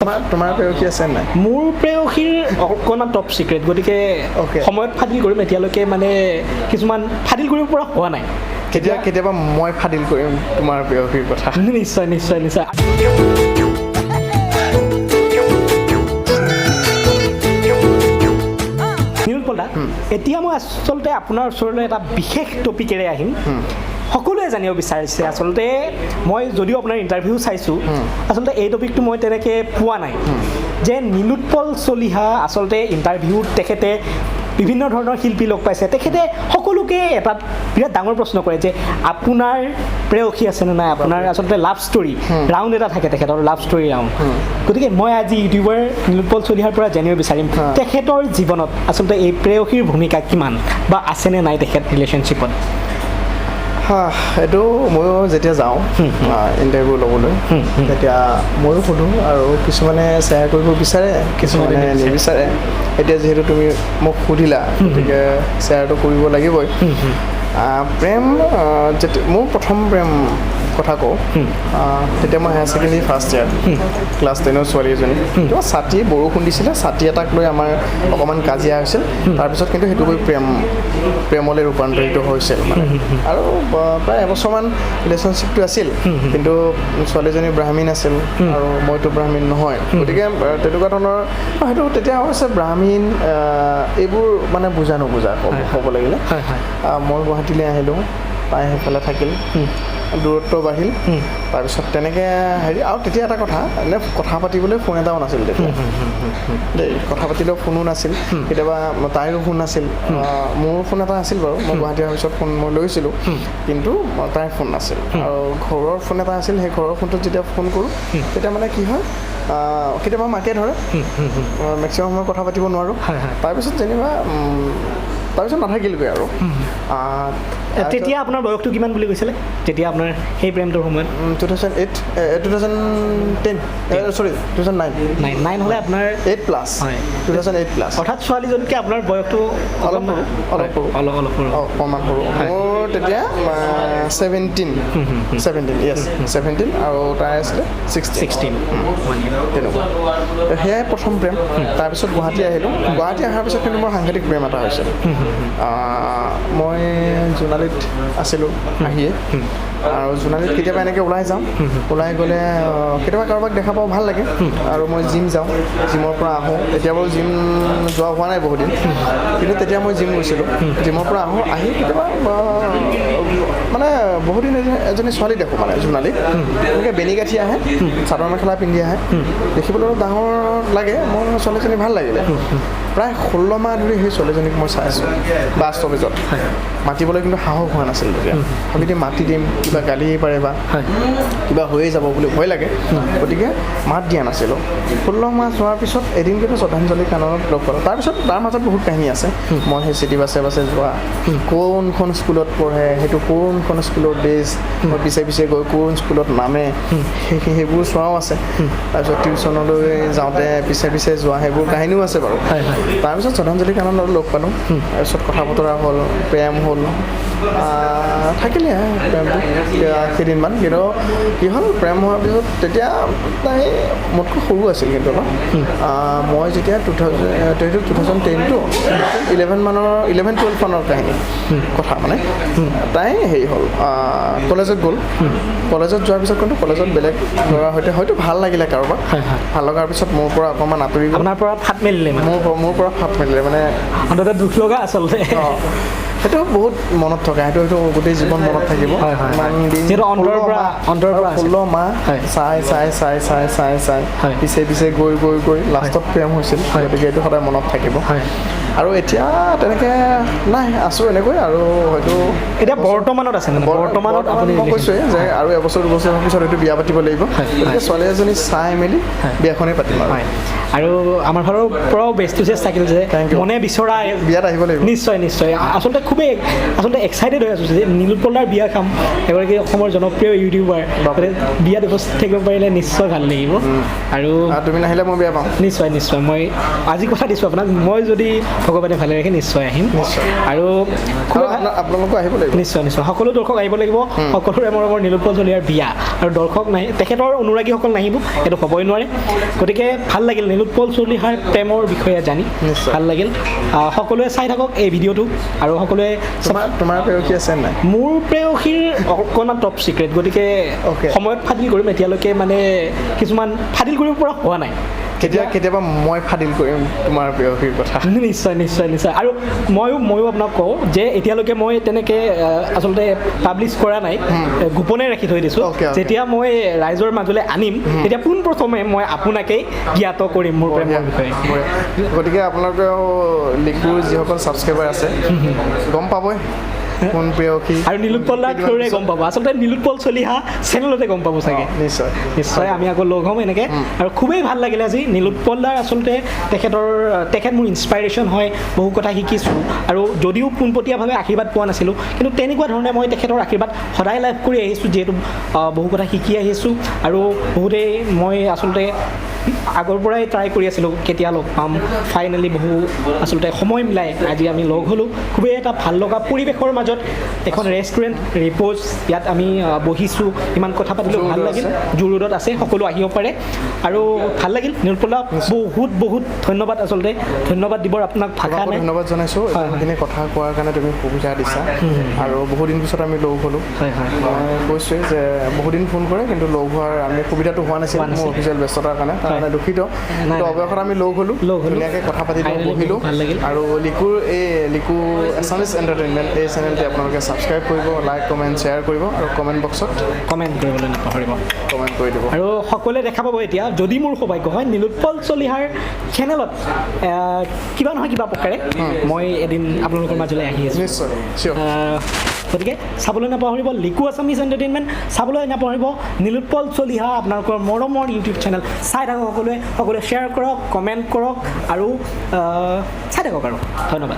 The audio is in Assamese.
তোমাৰ প্ৰেয়সী আছে নাই? মোৰ প্ৰেয়সীৰ অকণমান টপ চিক্ৰেট, গতিকে সময়ত ফাদিল কৰিম। এতিয়ালৈকে মানে কিছুমান ফাদিল কৰিব পৰা হোৱা নাই। কেতিয়াবা মই ফাদিল কৰিম তোমাৰ প্ৰেয়সীৰ কথা। নিশ্চয় নিশ্চয় নিশ্চয়। নিৰুৎপল দা, এতিয়া মই আচলতে আপোনাৰ ওচৰলৈ এটা বিশেষ টপিকেৰে আহিম। সকলোৱে জানিব বিচাৰিছে আচলতে, মই যদিও আপোনাৰ ইণ্টাৰভিউ চাইছোঁ, আচলতে এই টপিকটো মই তেনেকৈ পোৱা নাই যে নিলোৎপল চলিহা আচলতে ইণ্টাৰভিউত তেখেতে বিভিন্ন ধৰণৰ শিল্পী লগ পাইছে। তেখেতে সকলোকে এটা বিৰাট ডাঙৰ প্ৰশ্ন কৰে যে আপোনাৰ প্ৰেয়সী আছেনে নাই, আপোনাৰ আচলতে লাভ ষ্টৰী ৰাউণ্ড এটা থাকে তেখেতৰ, লাভ ষ্টৰী ৰাউণ্ড। গতিকে মই আজি ইউটিউবাৰ নিলোৎপল চলিহাৰ পৰা জানিব বিচাৰিম তেখেতৰ জীৱনত আচলতে এই প্ৰেয়সীৰ ভূমিকা কিমান, বা আছেনে নাই তেখেত ৰিলেশ্যনশ্বিপত। এইটো ময়ো যেতিয়া যাওঁ ইণ্টাৰভিউ ল'বলৈ, তেতিয়া ময়ো সোধোঁ, আৰু কিছুমানে শ্বেয়াৰ কৰিব বিচাৰে, কিছুমানে নিবিচাৰে। এতিয়া যিহেতু তুমি মোক সুধিলা, গতিকে শ্বেয়াৰটো কৰিব লাগিবই। প্ৰেম মোৰ প্ৰথম প্ৰেম কথা কওঁ, তেতিয়া মই higher secondary first year, class 10ৰ ছোৱালী এজনী। কিবা ছাতি বৰষুণ দিছিলে, ছাতি এটাক লৈ আমাৰ অকণমান কাজিয়া হৈছিল। তাৰপিছত কিন্তু সেইটো গৈ প্ৰেমলৈ ৰূপান্তৰিত হৈছিল মানে। আৰু প্ৰায় এবছৰমান ৰিলেশ্যনশ্বিপটো আছিল, কিন্তু ছোৱালীজনী ব্ৰাহ্মীণ আছিল আৰু মইতো ব্ৰাহ্মীণ নহয়। গতিকে তেনেকুৱা ধৰণৰ সেইটো তেতিয়া হৈছে ব্ৰাহ্মীণ এইবোৰ মানে বুজা নুবুজা ক'ব লাগিলে। মই গুৱাহাটীলৈ আহিলোঁ, তাই সেইফালে থাকিল, দূৰত্ব বাঢ়িল। তাৰপিছত তেনেকৈ আৰু তেতিয়া এটা কথা, এনে কথা পাতিবলৈ ফোন এটাও নাছিল তেতিয়া দেই, কথা পাতিলেও ফোনো নাছিল। কেতিয়াবা তাইৰো ফোন নাছিল, মোৰ ফোন এটা আছিল বাৰু, মই গুৱাহাটী অহাৰ পিছত ফোন মই লৈছিলোঁ, কিন্তু তাইৰ ফোন নাছিল। আৰু ঘৰৰ ফোন এটা আছিল, সেই ঘৰৰ ফোনটোত যেতিয়া ফোন কৰোঁ তেতিয়া মানে কি হয়, কেতিয়াবা মাকে ধৰে, মেক্সিমাম সময় কথা পাতিব নোৱাৰোঁ। তাৰপিছত যেনিবা তাৰপিছত নাথাকিলগৈ আৰু। তেতিয়া আপোনাৰ বয়সটো কিমান বুলি কৈছিলে তেতিয়া আপোনাৰ সেই প্ৰেমটোৰ সময়ত? 2009 হ'লে আপোনাৰ 8+, 2008+। অৰ্থাৎ ছোৱালীজনীকে আপোনাৰ বয়সটো অলপ সৰু, অকণমান সৰু। মোৰ তেতিয়া 17 আৰু তাই আছিলে 16 তেনেকুৱা। সেয়াই প্ৰথম প্ৰেম। তাৰপিছত গুৱাহাটী আহিলোঁ। গুৱাহাটী অহাৰ পিছত কিন্তু মোৰ সাংঘাতিক প্ৰেম এটা হৈছিল। মই জোনালীত আছিলোঁ আহিয়ে, আৰু জোনালীত কেতিয়াবা এনেকৈ ওলাই যাওঁ, ওলাই গ'লে কেতিয়াবা কাৰোবাক দেখা পাওঁ, ভাল লাগে। আৰু মই জিম যাওঁ, জিমৰ পৰা আহোঁ। এতিয়া বাৰু জিম যোৱা হোৱা নাই বহুদিন, কিন্তু তেতিয়া মই জিম গৈছিলোঁ। জিমৰ পৰা আহোঁ, আহি কেতিয়াবা মানে বহুদিন এজনী ছোৱালী দেখোঁ মানে জোনালীত, এনেকৈ বেনি গাঁঠি আহে, চাদৰ মেখেলা পিন্ধি আহে, দেখিবলৈ অলপ ডাঙৰ লাগে। মোৰ ছোৱালীজনী ভাল লাগিলে। প্ৰায় 16 মাহ ধৰি সেই ছোৱালীজনীক মই চাই আছোঁ বাছ ষ্টপেজত। মাতিবলৈ কিন্তু সাহস হোৱা নাছিল তেতিয়া, ভাবিতে মাতি দিম, কিবা গালি পাৰে বা কিবা হৈয়ে যাব বুলি ভয় লাগে, গতিকে মাত দিয়া নাছিলোঁ। 16 মাহ যোৱাৰ পিছত এদিন কিন্তু শ্ৰদ্ধাঞ্জলি কাননত লগ পালোঁ। তাৰপিছত তাৰ মাজত বহুত কাহিনী আছে। মই সেই চিটি বাছে যোৱা, কোনখন স্কুলত পঢ়ে, সেইটো কোনখন স্কুলৰ ড্ৰেছ, মই পিছে পিছে গৈ কোন স্কুলত নামে, সেইবোৰ চোৱাও আছে। তাৰপিছত টিউশ্যনলৈ যাওঁতে পিছে পিছে যোৱা, সেইবোৰ কাহিনীও আছে বাৰু। তাৰপিছত শ্ৰদ্ধাঞ্জলি কাননত লগ পালোঁ, তাৰপিছত কথা বতৰা হ'ল, প্ৰেম হ'ল, থাকিলে প্ৰেমটো কেইদিনমান। কিন্তু কি হ'ল, প্ৰেম হোৱাৰ পিছত তেতিয়া তাই মোতকৈ সৰু আছিল কিন্তু মই যেতিয়া 2010 11-12 মানৰ কাহিনী কথা মানে। তাই হেৰি হ'ল, কলেজত গ'ল। কলেজত যোৱাৰ পিছত কিন্তু কলেজত বেলেগ ল'ৰাৰ সৈতে হয়তো ভাল লাগিলে কাৰোবাক, ভাল লগাৰ পিছত মোৰ পৰা অকণমান আঁতৰি গ'ল। আপোনাৰ পৰা ফাট মেলিলে? মোৰ পৰা ফাট মেলিলে মানে, অন্ততঃ দুখ লগা আচলতে। সেইটো বহুত মনত থকা, সেইটো গোটেই জীৱন মনত থাকিব। ইমান দিন 16 মাহ চাই পিছে পিছে গৈ লাষ্টত প্ৰেম হৈছিল, গতিকে এইটো সদায় মনত থাকিব। আৰু এতিয়া তেনেকৈ নাই, আছোঁ এনেকৈ। আৰু হয়তো এতিয়া বৰ্তমানত আছে মানে? বৰ্তমানত আপুনি মই কৈছোঁৱে যে আৰু এবছৰ দুবছৰৰ পিছত হয়তো বিয়া পাতিব লাগিব, গতিকে ছোৱালী এজনী চাই মেলি বিয়াখনেই পাতিম আৰু আমাৰ ফালৰ পৰাও বেষ্ট চেষ্ট থাকিল যে মনে বিচৰা বিয়াত আহিব লাগিব। নিশ্চয় নিশ্চয়। আচলতে খুবেই এক্সাইটেড হৈ আছোঁ যে নিলোৎপল দাৰ বিয়া খাম, এগৰাকী অসমৰ জনপ্ৰিয় ইউটিউবাৰ, বিয়াত উপস্থিত থাকিব পাৰিলে নিশ্চয় ভাল লাগিব। আৰু তুমি নাহিলে মই বেয়া পাওঁ। নিশ্চয় নিশ্চয়। মই আজি কথা দিছোঁ আপোনাক, মই যদি ভগৱানে ভালে ৰাখে নিশ্চয় আহিম নিশ্চয়। আৰু খুব আপোনালোকো আহিব লাগিব নিশ্চয় নিশ্চয় সকলো দৰ্শক আহিব লাগিব সকলোৰে মৰমৰ নীলোৎপল চলিহাৰ বিয়া আৰু দৰ্শক নাই তেখেতৰ অনুৰাগীসকল নাহিব সেইটো হ'বই নোৱাৰে গতিকে ভাল লাগিল নীলোৎপল চলিহাৰ প্ৰেমৰ বিষয়ে জানি নিশ্চয়। ভাল লাগিল সকলোৱে চাই থাকক এই ভিডিঅ'টো আৰু সকলোৱে তোমাৰ প্ৰেয়সী আছে নাই মোৰ প্ৰেয়সীৰ অকণমান টপ চিক্ৰেট গতিকে Okay. সময়ত ফাদিল কৰিম এতিয়ালৈকে মানে কিছুমান ফাদিল কৰিব পৰা হোৱা নাই কেতিয়াবা মই ফাদিল কৰিম তোমাৰ প্ৰেয়সীৰ কথা নিশ্চয় নিশ্চয় নিশ্চয় আৰু ময়ো আপোনাক কওঁ যে এতিয়ালৈকে মই তেনেকৈ আচলতে পাব্লিছ কৰা নাই গোপনে ৰাখি থৈ দিছোঁ Okay. যেতিয়া মই ৰাইজৰ মাজলৈ আনিম তেতিয়া পোনপ্ৰথমে মই আপোনাকেই জ্ঞাত কৰিম মোৰ প্ৰেমৰ বিষয়ে গতিকে আপোনালোকেও লিকুৰ যিসকল ছাবস্ক্ৰাইবাৰ আছে গম পাবই কোন প্ৰেয়সী আৰু নীলোৎপল দাৰ থ্ৰুৰে গম পাব আচলতে নীলোৎপল চলিহা চেনেলতে গম পাব চাগে নিশ্চয় নিশ্চয় আমি আকৌ লগ হ'ম এনেকৈ আৰু খুবেই ভাল লাগিলে আজি নীলোৎপল দাৰ আচলতে তেখেত মোৰ ইনস্পাইৰেশ্যন হয় বহু কথা শিকিছোঁ আৰু যদিও পোনপটীয়াভাৱে আশীৰ্বাদ পোৱা নাছিলোঁ কিন্তু তেনেকুৱা ধৰণে মই তেখেতৰ আশীৰ্বাদ সদায় লাভ কৰি আহিছোঁ যিহেতু বহু কথা শিকি আহিছোঁ আৰু বহুতেই মই আচলতে আগৰ পৰাই ট্ৰাই কৰি আছিলোঁ কেতিয়া লগ পাম ফাইনেলি বহু আচলতে সময় মিলাই আজি আমি লগ হ'লোঁ খুবেই এটা ভাল লগা পৰিৱেশৰ মাজত এখন ৰেষ্টুৰেণ্ট ৰিপ'জ ইয়াত আমি বহিছোঁ ইমান কথা পাতিলোঁ ভাল লাগিল জু ৰোডত আছে সকলো আহিব পাৰে আৰু ভাল লাগিল নীলোৎপল দা বহুত ধন্যবাদ আচলতে ধন্যবাদ দিবৰ আপোনাক ভাষা নাই ধন্যবাদ জনাইছোঁ এইখিনি কথা কোৱাৰ কাৰণে তুমি সুবিধা দিছা আৰু বহুদিন পিছত আমি লগ হ'লোঁ হয় হয় মই কৈছোঁৱেই যে বহুদিন ফোন কৰে কিন্তু লগ হোৱাৰ আমি সুবিধাটো হোৱা নাছিল মোৰ অফিচিয়েল ব্যস্ততাৰ কাৰণে তাৰ কাৰণে দুখিত কিন্তু অৱশেষত আমি লগ হ'লোঁ ধুনীয়াকৈ কথা পাতিলোঁ বহিলোঁ ভাল লাগিল আৰু লিকু এছামিছ এণ্টাৰটেইনমেণ্ট এই চেনেলটি আপোনালোকে ছাবস্ক্ৰাইব কৰিব লাইক কমেণ্ট শ্বেয়াৰ কৰিব আৰু কমেণ্ট বক্সত কমেণ্ট কৰিবলৈ নাপাহৰিব কমেণ্ট কৰি দিব আৰু সকলোৱে দেখা পাব এতিয়া যদি মোৰ সৌভাগ্য হয় নীলোৎপল চলিহাৰ চেনেলত কিবা নহয় কিবা প্ৰকাৰে মই এদিন আপোনালোকৰ মাজলৈ আহি আছোঁ নিশ্চয় চিয়'ৰ গতিকে চাবলৈ নাপাহৰিব লিকু আছামিজ এণ্টাৰটেইনমেণ্ট চাবলৈ নাপাহৰিব নীলোৎপল চলিহা আপোনালোকৰ মৰমৰ ইউটিউব চেনেল চাই থাকক সকলোৱে শ্বেয়াৰ কৰক কমেণ্ট কৰক আৰু চাই থাকক আৰু ধন্যবাদ